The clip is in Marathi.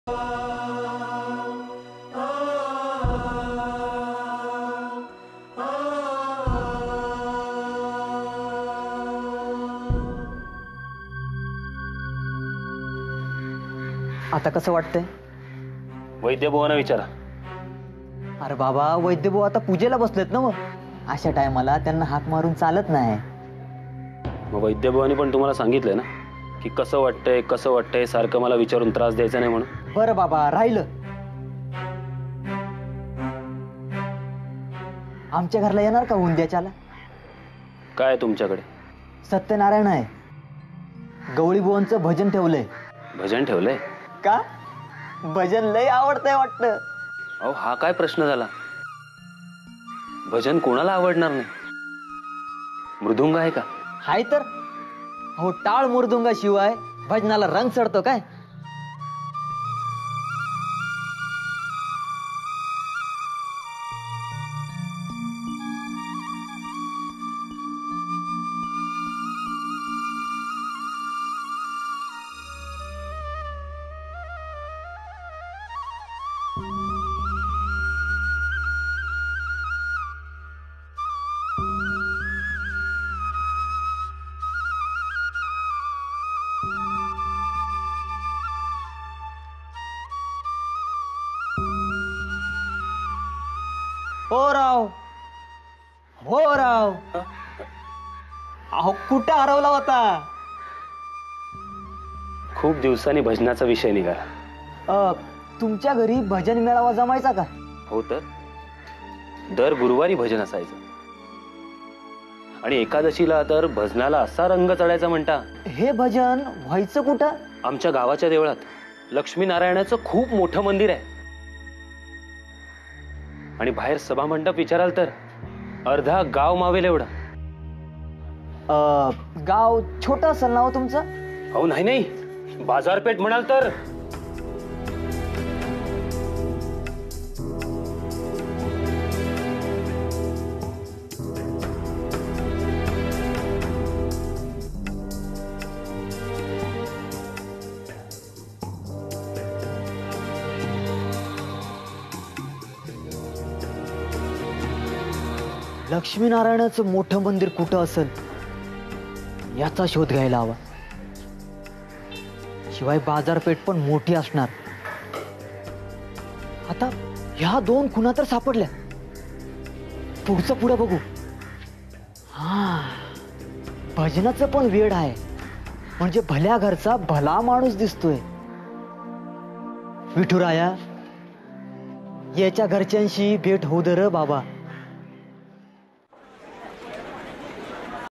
आता कसं वाटतंय? वैद्यभुवांना विचारा. अरे बाबा, वैद्यभाऊ आता पूजेला बसलेत ना. मग अशा टायमाला त्यांना हाक मारून चालत नाही. मग वैद्यभुवानी पण तुम्हाला सांगितलंय ना की कसं वाटतंय सारखं मला विचारून त्रास द्यायचा नाही म्हणून. बरं बाबा, राहिलं. आमच्या घरला येणार का उंद्याच्याला? काय तुमच्याकडे? सत्यनारायण आहे. गवळीबुवांचं भजन ठेवलंय. भजन ठेवलंय का? भजन लय आवडतंय वाटतं. अहो, हा काय प्रश्न झाला? भजन कोणाला आवडणार नाही? मृदुंग आहे का? हाय तर. हो, टाळ मृदुंगाशिवाय भजनाला रंग चढतो काय? हो राव, हो राव. अहो, कुठं हरवला होता? खूप दिवसांनी भजनाचा विषय निघाला. तुमच्या घरी भजन मेळावा जमायचा का? हो तर. दर गुरुवारी भजन असायचं. आणि एकादशीला तर भजनाला असा रंग चढायचा म्हणता. हे भजन व्हायचं कुठं? आमच्या गावाच्या देवळात लक्ष्मीनारायणाचं खूप मोठं मंदिर आहे. आणि बाहेर सभा मंडप विचाराल तर अर्धा गाव मावेल एवढा. गाव छोटं असेल ना हो तुमचं? अहो नाही, बाजारपेठ म्हणाल तर. लक्ष्मीनारायणाचं मोठं मंदिर कुठं असेल याचा शोध घ्यायला हवा. शिवाय बाजारपेठ पण मोठी असणार. आता ह्या दोन खुणा तर सापडल्या. पुढचं पुढं बघू. हा, भजनाचं पण वेड आहे. म्हणजे भल्या घरचा भला माणूस दिसतोय. विठुराया, याच्या घरच्यांशी भेट होऊ दे र बाबा.